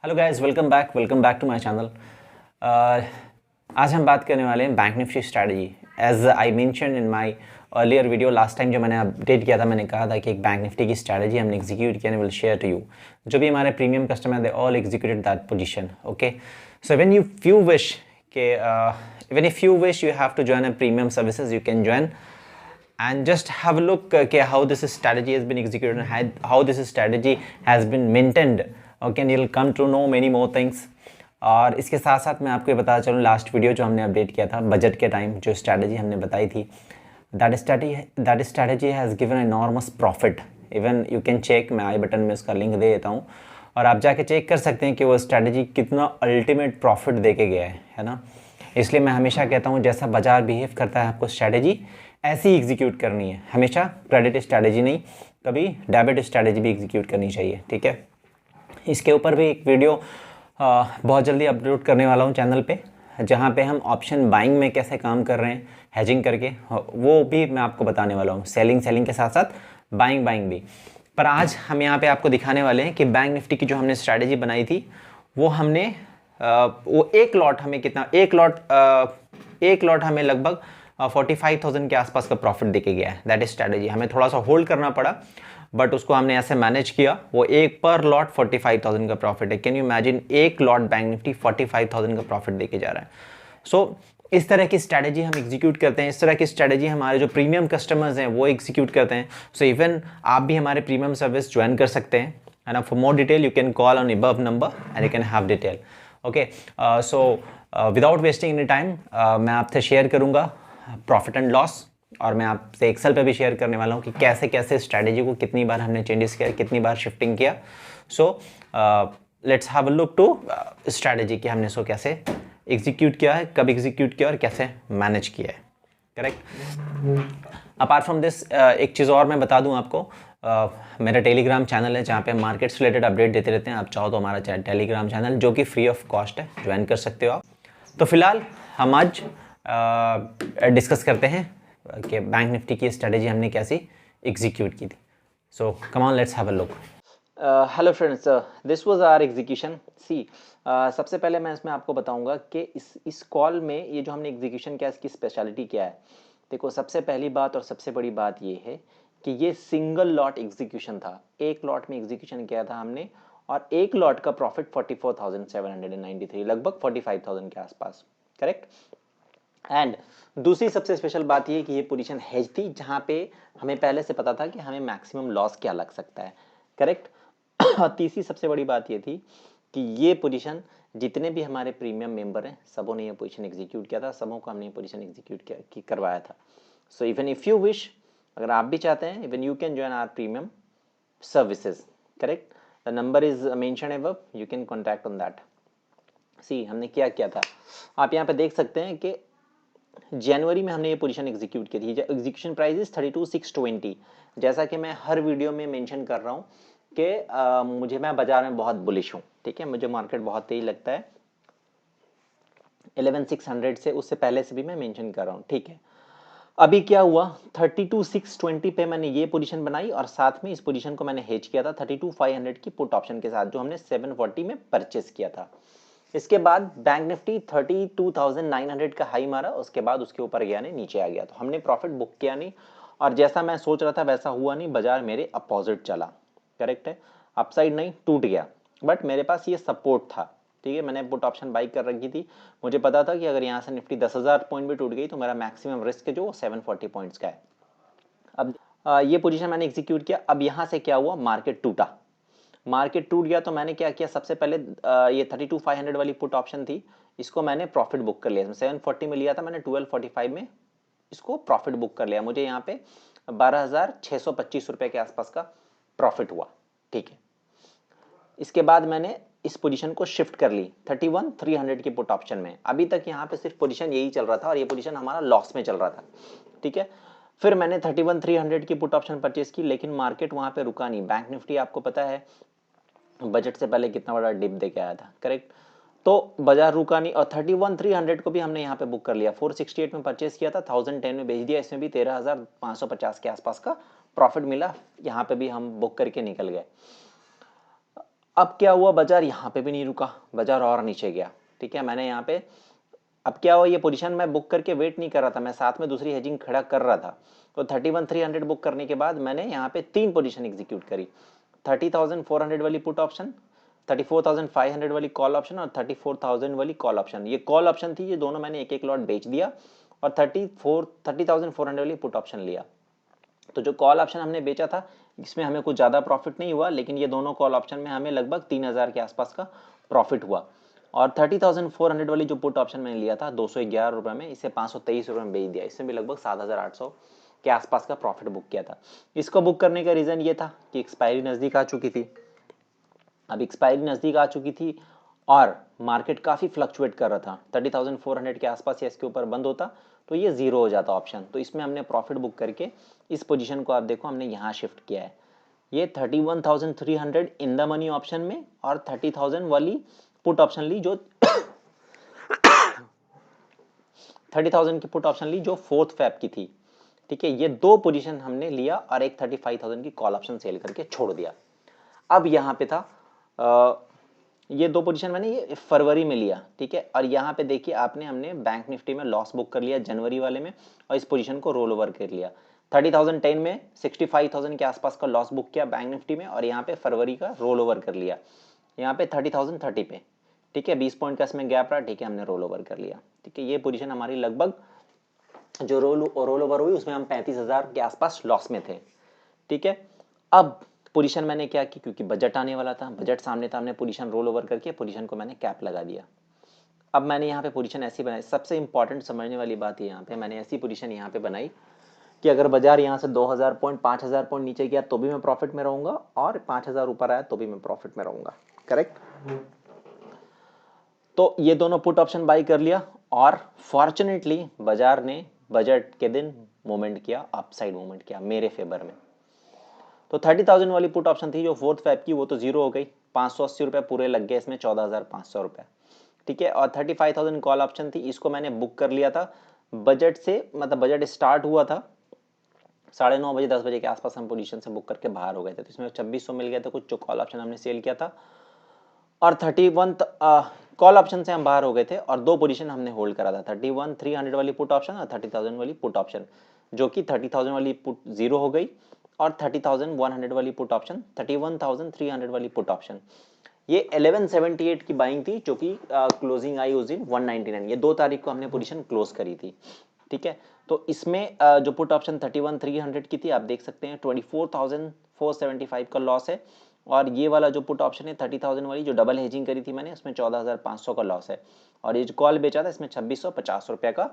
Hello guys, welcome back to my channel. आज हम बात करने वाले हैं bank Nifty strategy. As I mention in my earlier video, last time जो मैंने अपडेट किया था, मैंने कहा था कि एक बैंक निफ्टी की स्ट्रैटेजी हमने एग्जीक्यूट किया, विल शेयर टू यू। जो भी हमारे premium customer, they all executed that position. Okay, so when you few wish के even if you wish you have to join a premium services, you can join and just have a look how this strategy has been executed and how this strategy has been maintained. Okay, and you'll come to know many more things. और इसके साथ साथ मैं आपको ये बताना चलूँ, last video जो हमने अपडेट किया था बजट के टाइम, जो स्ट्रैटेजी हमने बताई थी, that strategy has given enormous profit. Even you can check, मैं आई बटन में उसका लिंक दे देता हूँ और आप जाके चेक कर सकते हैं कि वो स्ट्रैटेजी कितना अल्टीमेट प्रॉफिट दे के गया है ना। इसलिए मैं हमेशा कहता हूँ, जैसा बाजार बिहेव करता है, आपको स्ट्रैटेजी ऐसी एग्जीक्यूट करनी है। हमेशा क्रेडिट स्ट्रैटेजी नहीं, कभी डेबिट स्ट्रैटेजी भी एग्जीक्यूट करनी चाहिए। ठीक है, इसके ऊपर भी एक वीडियो बहुत जल्दी अपलोड करने वाला हूँ चैनल पे, जहाँ पे हम ऑप्शन बाइंग में कैसे काम कर रहे हैं हेजिंग करके, वो भी मैं आपको बताने वाला हूँ। सेलिंग के साथ साथ बाइंग भी। पर आज हम यहाँ पे आपको दिखाने वाले हैं कि बैंक निफ्टी की जो हमने स्ट्रैटेजी बनाई थी, वो हमने वो एक लॉट हमें कितना, एक लॉट हमें लगभग 45,000 के आसपास का प्रॉफिट देके गया है। That is strategy. हमें थोड़ा सा होल्ड करना पड़ा, बट उसको हमने ऐसे मैनेज किया। वो एक पर लॉट 45,000 का प्रॉफिट है। कैन यू इमेजिन, एक लॉट बैंक निफ्टी 45,000 का प्रॉफिट देके जा रहा है। सो इस तरह की स्ट्रैटेजी हम एग्जीक्यूट करते हैं, इस तरह की स्ट्रैटेजी हमारे जो प्रीमियम कस्टमर्स हैं वो एग्जीक्यूट करते हैं। सो इवन आप भी हमारे प्रीमियम सर्विस ज्वाइन कर सकते हैं, and for more detail you can call on above number and you can have detail. Okay, so without wasting any time मैं आपसे शेयर करूंगा प्रॉफिट एंड लॉस, और मैं आपसे एक्सेल पे भी शेयर करने वाला हूँ कि कैसे कैसे स्ट्रैटेजी को कितनी बार हमने चेंजेस किया, कितनी बार शिफ्टिंग किया। So let's have a look to strategy कि हमने इसको कैसे एग्जीक्यूट किया है, कब एग्जीक्यूट किया और कैसे मैनेज किया है। करेक्ट। अपार्ट फ्रॉम दिस एक चीज़ और मैं बता दूं आपको, मेरा टेलीग्राम चैनल है जहाँ पे हम मार्केट्स रिलेटेड अपडेट देते रहते हैं। आप चाहो तो हमारा टेलीग्राम चैनल, जो कि फ्री ऑफ कॉस्ट है, ज्वाइन कर सकते हो आप। तो फिलहाल हम आज डिस्कस करते हैं कि बैंक निफ्टी की स्ट्रेटेजी हमने कैसी एग्जीक्यूट की थी। So come on, let's have a look. Hello friends, this was our execution. See, सबसे पहले मैं इसमें आपको बताऊंगा कि इस कॉल में ये जो हमने एग्जीक्यूशन किया, इसकी स्पेशलिटी क्या है। देखो, सबसे पहली बात और सबसे बड़ी बात ये है कि ये सिंगल लॉट एग्जीक्यूशन था। एक लॉट में एग्जीक्यूशन किया था हमने, और एक लॉट का प्रॉफिट 44,793, लगभग 45,000 के आसपास। करेक्ट। एंड दूसरी सबसे स्पेशल बात ये कि ये पोजीशन हेज थी, जहां पे हमें पहले से पता था कि हमें मैक्सिमम लॉस क्या लग सकता है। करेक्ट। और तीसरी सबसे बड़ी बात ये थी कि ये पोजीशन, जितने भी हमारे प्रीमियम मेंबर हैं, सबों ने ये पोजीशन एग्जीक्यूट किया था, सबों को हमने ये पोजीशन एग्जीक्यूट किया करवाया था। So even if you wish, अगर आप भी चाहते हैं, even you can join our premium services. Correct. The number is mention above, you can contact on that. See, हमने क्या किया था, आप यहाँ पे देख सकते हैं कि जनवरी में हमने ये पोजीशन एग्जीक्यूट की थी। Execution price is 32,620। जैसा कि मैं हर वीडियो में मेंशन कर रहा हूँ कि मैं बाजार में बहुत बुलिश हूँ। ठीक है, मुझे मार्केट बहुत तेज लगता है। 11,600 से, उससे पहले से भी मैं मेंशन कर रहा हूँ। ठीक है, अभी क्या हुआ, 32,620 पे मैंने ये पोजीशन बनाई, और साथ में इस पोजीशन को मैंने हेज किया था 32,500 की पुट ऑप्शन के साथ, जो हमने 740 में परचेस किया था। इसके बाद बैंक निफ्टी 32,900 का हाई मारा, उसके बाद उसके ऊपर गया नहीं, नीचे आ गया, तो हमने प्रॉफिट बुक किया नहीं, और जैसा मैं सोच रहा था वैसा हुआ नहीं, बाजार मेरे अपोजिट चला। करेक्ट है, अपसाइड नहीं, टूट गया, बट मेरे पास ये सपोर्ट था। ठीक है, मैंने पुट ऑप्शन बाई कर रखी थी। मुझे पता था कि अगर यहाँ से निफ्टी 10,000 पॉइंट भी टूट गई तो मेरा मैक्सिमम रिस्क जो 740 पॉइंट्स का है। अब ये पोजीशन मैंने एग्जीक्यूट किया। अब यहाँ से क्या हुआ, मार्केट टूटा, मार्केट टूट गया, तो मैंने क्या किया, सबसे पहले ये 32,500 वाली पुट ऑप्शन थी, इसको मैंने प्रॉफिट बुक कर लिया। 740 में लिया था मैंने, 1245 में इसको प्रॉफिट बुक कर लिया। मुझे यहाँ पे 12,625 रुपए के आसपास का प्रॉफिट हुआ। ठीक है, इसके बाद मैंने इस पोजीशन को शिफ्ट कर ली 31,300 की पुट ऑप्शन में। अभी तक यहाँ पे सिर्फ पोजीशन यही चल रहा था, और ये पोजीशन हमारा लॉस में चल रहा था। ठीक है, फिर मैंने 31,300 की पुट ऑप्शन परचेस की, लेकिन मार्केट वहां पे रुका नहीं। बैंक निफ्टी आपको पता है बजट से पहले कितना बड़ा डिप देके आया था। करेक्ट, तो बाजार रुका नहीं, और 31,300 को भी हमने यहाँ पे बुक कर लिया। 468 में परचेस किया था, 1010 में बेच दिया। इसमें भी 13,550 के आसपास का प्रॉफिट मिला, यहाँ पे भी हम बुक करके निकल गए। अब क्या हुआ, बाजार यहाँ पे भी नहीं रुका, बाजार और नीचे गया। ठीक है, मैंने यहाँ पे अब क्या हुआ, ये पोजीशन मैं बुक करके वेट नहीं कर रहा था, मैं साथ में दूसरी हेजिंग खड़ा कर रहा था। तो 31,300 बुक करने के बाद मैंने यहाँ पे 3 पोजीशन एग्जीक्यूट करी, 30,400 वाली पुट ऑप्शन, 34,500 वाली कॉल ऑप्शन और 34,000 वाली कॉल ऑप्शन। ये कॉल ऑप्शन थी, ये दोनों मैंने एक एक लॉट बेच दिया और 30,400 वाली पुट ऑप्शन लिया। तो जो कॉल ऑप्शन हमने बेचा था इसमें हमें कुछ ज़्यादा प्रॉफिट नहीं हुआ, लेकिन ये दोनों कॉल ऑप्शन में हमें लगभग 3,000 के आसपास का प्रॉफिट हुआ। और 30,400 वाली जो पुट ऑप्शन मैंने लिया था 211 रुपये में, इसे 523 रुपये में बेच दिया, इसमें भी लगभग 7,800 के आसपास का प्रॉफिट बुक किया था। इसको बुक करने का रीज़न ये था कि एक्सपायरी नज़दीक आ चुकी थी। अब एक्सपायरी नज़दीक आ चुकी थी और मार्केट काफ़ी फ्लक्चुएट कर रहा था, 30,400 के आसपास या इसके ऊपर बंद होता तो ये ज़ीरो हो जाता ऑप्शन। तो इसमें हमने प्रॉफिट बुक करके इस पोजीशन को आप देखो हमने यहाँ शिफ्ट किया है। ये 31,300 इन द मनी ऑप्शन में और 30,000 वाली पुट ऑप्शन ली जो 30,000 की पुट ऑप्शन ली जो 4th Feb की थी। ठीक है, ये 2 पोजीशन हमने लिया और एक 35,000 की कॉल ऑप्शन सेल करके छोड़ दिया। अब यहाँ पे था ये 2 पोजीशन मैंने ये फरवरी में लिया। ठीक है, और यहाँ पे देखिए आपने हमने बैंक निफ्टी में लॉस बुक कर लिया जनवरी वाले में और इस पोजीशन को रोल ओवर कर लिया। 30,010 में 65,000 के आसपास का लॉस बुक किया बैंक निफ्टी में और यहाँ पे फरवरी का रोल ओवर कर लिया यहाँ पे 30,030 पे। ठीक है, 20 पॉइंट का इसमें गैप रहा। ठीक है, हमने रोल ओवर कर लिया। ठीक है, ये पोजीशन हमारी लगभग जो रोल ओवर हुई उसमें हम 35,000 के आसपास लॉस में थे। ठीक है, अब पोजीशन मैंने क्या की, क्योंकि बजट आने वाला था, बजट सामने था, हमने पोजीशन रोल ओवर करके पोजीशन को मैंने कैप लगा दिया। अब मैंने यहाँ पे पोजीशन ऐसी बनाई, सबसे इंपॉर्टेंट समझने वाली बात है यहाँ पे, मैंने ऐसी पोजीशन यहाँ पे बनाई कि अगर बाजार यहाँ से 2,000 पॉइंट 5,000 पॉइंट नीचे गया तो भी मैं प्रॉफिट में रहूंगा और 5,000 ऊपर आया तो भी मैं प्रॉफिट में रहूंगा। करेक्ट। तो ये दोनों पुट ऑप्शन बाई कर लिया और फॉर्चुनेटली बाजार ने बजट के दिन मूवमेंट किया, अपसाइड मूवमेंट किया मेरे फेवर में। तो 30,000 वाली पुट ऑप्शन थी जो 4th Feb की, वो तो जीरो हो गई, 580 रुपये पूरे लग गए इसमें, 14,500 रुपये। ठीक है, और 35,000 कॉल ऑप्शन थी, इसको मैंने बुक कर लिया था बजट से, मतलब बजट स्टार्ट हुआ था 9:30 बजे 10 बजे के आसपास हम पोजीशन से बुक करके बाहर हो गए थे। तो इसमें 2,600 मिल गया था कुछ, जो कॉल ऑप्शन हमने सेल किया था और 31 कॉल ऑप्शन से हम बाहर हो गए थे और 2 पोजीशन हमने होल्ड करा था, 31,300 वाली पुट ऑप्शन और 30,000 वाली पुट ऑप्शन, जो कि 30,000 वाली पुट जीरो हो गई और 30,100 वाली पुट ऑप्शन, 31,300 वाली पुट ऑप्शन। ये 1178 की बाइंग थी जो कि क्लोजिंग आई उस दिन 199, ये 2 तारीख को हमने पोजीशन क्लोज करी थी। ठीक है, तो इसमें जो पुट ऑप्शन 31,300 की थी आप देख सकते हैं 24,475 का लॉस है और ये वाला जो पुट ऑप्शन है 30,000 वाली जो डबल हेजिंग करी थी मैंने, उसमें 14,500 का लॉस है और ये जो कॉल बेचा था इसमें 2,650 रुपये का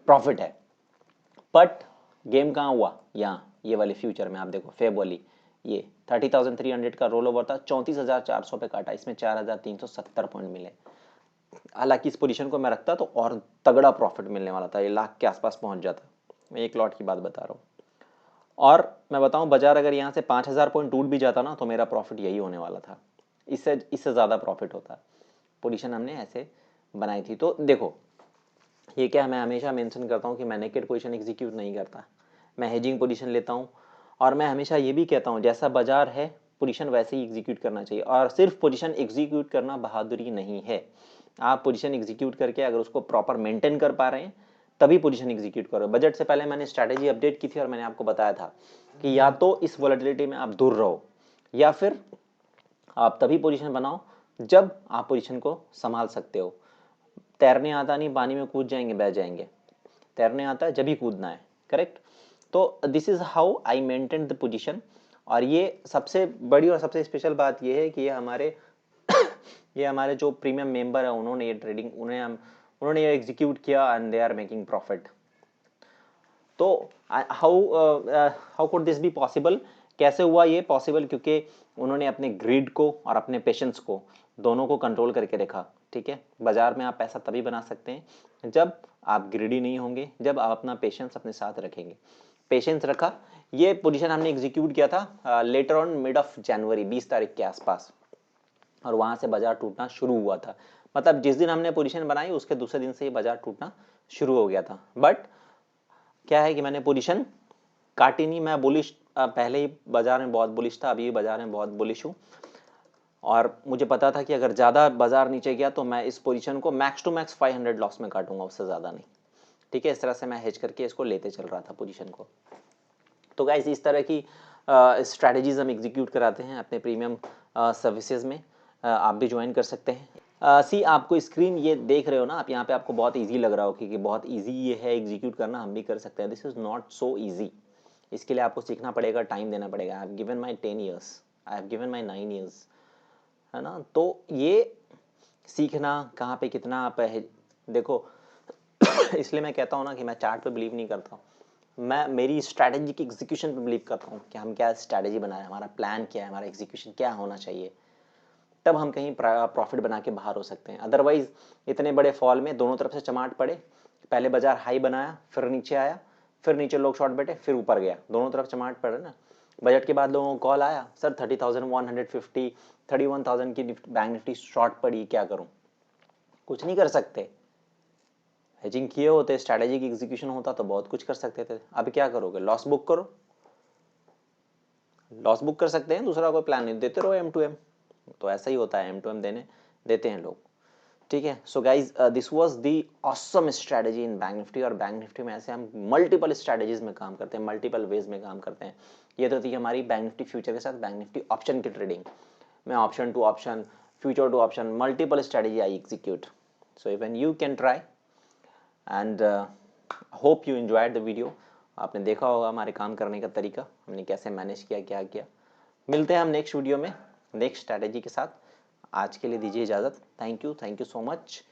प्रॉफिट है। बट गेम कहाँ हुआ, यहाँ ये वाले फ्यूचर में आप देखो फेब वाली, ये 30,300 का रोल ओवर था, 34,400 पे काटा, इसमें 4,370 पॉइंट मिले। हालांकि इस पोजीशन को मैं रखता तो और तगड़ा प्रॉफिट मिलने वाला था, ये लाख के आसपास पहुंच जाता। मैं एक लॉट की बात बता रहा हूँ और मैं बताऊं बाजार अगर यहाँ से 5,000 पॉइंट टूट भी जाता ना तो मेरा प्रॉफिट यही होने वाला था, इससे ज़्यादा प्रॉफिट होता। पोजीशन हमने ऐसे बनाई थी। तो देखो ये क्या, मैं हमेशा मेंशन करता हूँ कि मैं नेकेड पोजीशन एग्जीक्यूट नहीं करता, मैं हेजिंग पोजीशन लेता हूँ और मैं हमेशा ये भी कहता हूँ जैसा बाजार है पोजीशन वैसे ही एग्जीक्यूट करना चाहिए। और सिर्फ पोजीशन एग्जीक्यूट करना बहादुरी नहीं है, आप पोजीशन एग्जीक्यूट करके अगर उसको प्रॉपर मेंटेन कर पा रहे हैं तभी पोजीशन एग्जीक्यूट करो। बजट से पहले मैंने स्ट्रैटेजी अपडेट की थी और मैंने आपको बताया था कि या तो इस वॉलेटिलिटी में आप दूर रहो या फिर आप तभी पोजीशन बनाओ जब आप पोजीशन को संभाल सकते हो। तैरने आता नहीं, पानी में कूद जाएंगे बह जाएंगे, तैरने आता है जब ही कूदना है। करेक्ट। तो this is how I maintain the position. और ये सबसे बड़ी और सबसे स्पेशल बात ये है कि ये हमारे जो प्रीमियम मेंबर है उन्होंने ये ट्रेडिंग उन्होंने ये एग्जीक्यूट किया and they are making profit. तो how could this be possible, कैसे हुआ ये पॉसिबल, क्योंकि उन्होंने अपने ग्रीड को और अपने पेशेंस को दोनों को कंट्रोल करके रखा। ठीक है, बाजार में आप पैसा तभी बना सकते हैं जब आप ग्रीडी नहीं होंगे, जब आप अपना पेशेंस अपने साथ रखेंगे। पेशेंस रखा, ये पोजीशन हमने एग्जीक्यूट किया था later on mid of January 20 तारीख के आसपास और वहां से बाजार टूटना शुरू हुआ था। मतलब जिस दिन हमने पोजीशन बनाई उसके दूसरे दिन से ही बाजार टूटना शुरू हो गया था। बट क्या है कि मैंने पोजीशन काटी नहीं, मैं बुलिश, पहले ही बाजार में बहुत बुलिश था, अभी भी बाजार में बहुत बुलिश हूँ। और मुझे पता था कि अगर ज़्यादा बाजार नीचे गया तो मैं इस पोजीशन को मैक्स टू मैक्स 500 लॉस में काटूंगा, उससे ज़्यादा नहीं। ठीक है, इस तरह से मैं हेज करके इसको लेते चल रहा था पोजीशन को। तो गाइस इस तरह की स्ट्रैटेजीज हम एग्जीक्यूट कराते हैं अपने प्रीमियम सर्विसेज में। आप भी ज्वाइन कर सकते हैं। सी आपको स्क्रीन ये देख रहे हो ना आप, यहाँ पे आपको बहुत इजी लग रहा हो कि बहुत इजी ये है एग्जीक्यूट करना, हम भी कर सकते हैं। This is not so easy. इसके लिए आपको सीखना पड़ेगा, टाइम देना पड़ेगा। I have given my 10 years, I have given my 9 years, है ना। तो ये सीखना कहाँ पे कितना आप देखो इसलिए मैं कहता हूँ ना कि मैं चार्ट पे बिलीव नहीं करता हूँ, मैं मेरी स्ट्रैटेजी की एग्जीक्यूशन पे बिलीव करता हूँ कि हम क्या स्ट्रैटेजी बनाए, हमारा प्लान क्या है, हमारा एग्जीक्यूशन क्या होना चाहिए, तब हम कहीं प्रॉफिट बना के बाहर हो सकते हैं। अदरवाइज इतने बड़े फॉल में दोनों तरफ से चमाट पड़े, पहले बाजार हाई बनाया, फिर नीचे आया, फिर नीचे लोग शॉर्ट बैठे, फिर ऊपर गया, दोनों तरफ चमाट पड़े ना। बजट के बाद लोगों को कॉल आया, सर 30,150 31,000 की बैंक निफ्टी शॉर्ट पड़ी, क्या करूं? कुछ नहीं कर सकते। हेजिंग किए होते, स्ट्रैटेजी की एग्जीक्यूशन होता तो बहुत कुछ कर सकते थे। अब क्या करोगे? लॉस बुक करो, लॉस बुक कर सकते हैं, दूसरा कोई प्लान नहीं, देते रहो एम टू एम। तो ऐसा ही होता है, एम टू एम देते हैं लोग। ठीक है, so guys this was the awesome strategy in bank Nifty. और बैंक निफ्टी में ऐसे हम मल्टीपल स्ट्रैटेजीज में काम करते हैं, मल्टीपल वेज में काम करते हैं। ये तो थी हमारी बैंक निफ्टी फ्यूचर के साथ बैंक निफ्टी ऑप्शन की ट्रेडिंग में, option to option, future to option, multiple strategy I execute. So even you can try and hope you enjoyed the video. आपने देखा होगा हमारे काम करने का तरीका, हमने कैसे मैनेज किया, क्या किया। मिलते हैं हम नेक्स्ट वीडियो में नेक्स्ट स्ट्रैटेजी के साथ। आज के लिए दीजिए इजाज़त। Thank you so much.